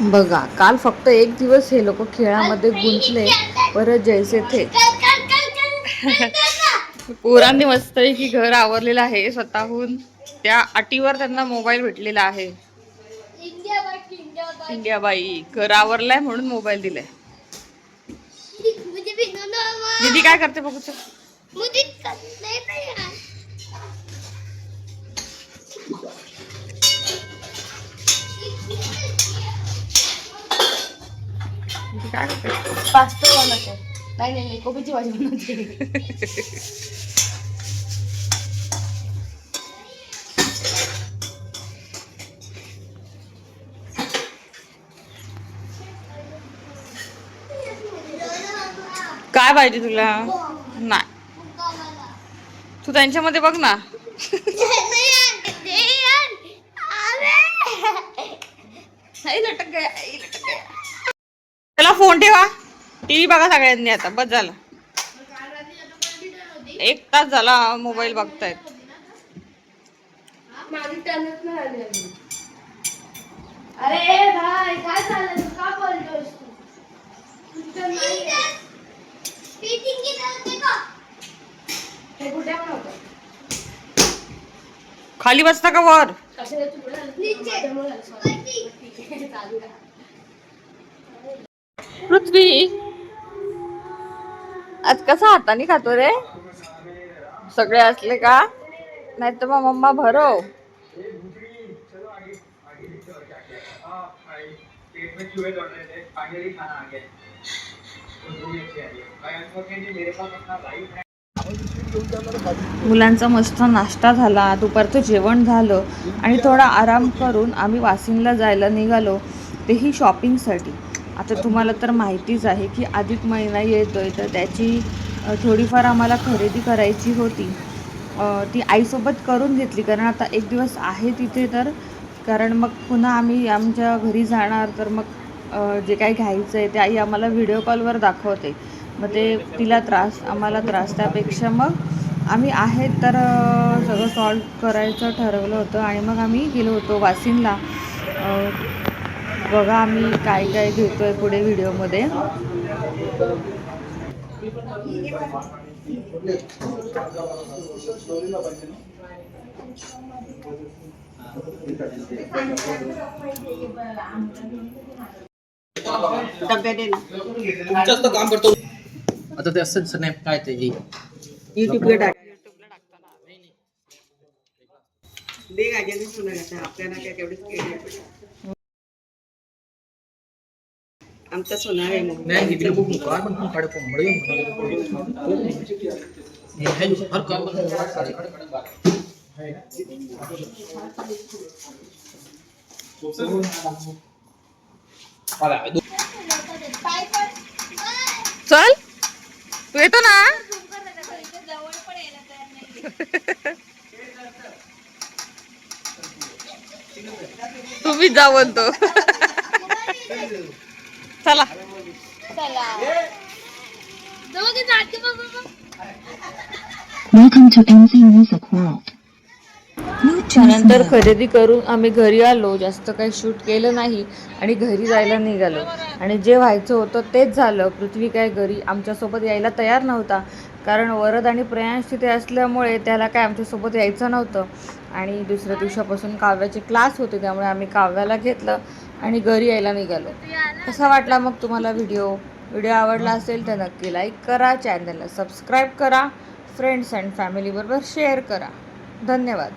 बघा, काल फक्त एक दिवस हे लोक खेळामध्ये गुंतले, परत जैसे थे. पोरांनी मस्त की घर आवरलेलं आहे स्वतःहून. त्या अटीवर त्यांना मोबाईल भेटलेला आहे. इंडिया बाई घर आवरलाय म्हणून मोबाईल दिलाय. दीदी काय करते बघू चल. काय करते? पास्ता बनवते. नाही कोबीची भाजी बनवते. काय पाहिजे तुला? नाही, तू त्यांच्यामध्ये बघ ना. लटक गया. त्याला फोन ठेवा, टीव्ही बघा सगळ्यांनी. आता बस झालं, 1 तास झाला मोबाईल बघतायत. अरे भाई काय झालं? का बोलतोस तू? खाली बसता का वर? पृथ्वी आज कसा हाताने खातो रे? सगळे असले का? नाही तर मग मम्मा भरव. मुलांचा मस्त नाश्ता झाला, दुपारचं जेवण झालं आणि थोडा आराम करून आम्ही वाशिमला जायला निघालो, तेही शॉपिंगसाठी. आता तुम्हाला तर माहितीच आहे की अधिक महिना येतोय, तर त्याची थोडीफार आम्हाला खरेदी करायची होती. ती आईसोबत करून घेतली, कारण आता एक दिवस आहे तिथे, तर कारण मग पुन्हा आम्ही आमच्या घरी जाणार, तर मग जे काही घ्यायचं आहे ते आई आम्हाला व्हिडिओ कॉलवर दाखवते. मग ते तिला त्रास, आम्हाला त्रास, त्यापेक्षा मग आम्ही आहेत तर सगळं सॉल्व करायचं ठरवलं होतं. आणि मग आम्ही गेलो होतो वाशिमला. बघा आम्ही काय काय घेतो आहे पुढे व्हिडिओमध्ये. जास्त काम करतो आता ते असं स्नॅप काय ते युट्यूबला टाकताना दे गाजने सुना आपल्याला काय तेवढेच आमचा सोना आहे मग नाही इकडे खूप कार पण काढ कोंबडी हर काम चल, तू येतो ना. तुम्ही जा म्हणतो. चला Welcome to NC Music World. त्यानंतर खरेदी करून आम्ही घरी आलो. जास्त काही शूट केलं नाही आणि घरी जायला निघालो. आणि जे व्हायचं होतं तेच झालं. पृथ्वी काय घरी आमच्यासोबत यायला तयार नव्हता, कारण वरद आणि प्रयांश तिथे असल्यामुळे त्याला काय आमच्यासोबत यायचं नव्हतं. आणि दुसऱ्या दिवसापासून काव्याचे क्लास होते, त्यामुळे आम्ही काव्याला घेतलं आणि घरी यायला निघालो. कसा वाटला मग तुम्हाला व्हिडिओ आवडला असेल तर नक्की लाईक करा, चॅनलला सबस्क्राईब करा, फ्रेंड्स अँड फॅमिलीबरोबर शेअर करा. धन्यवाद.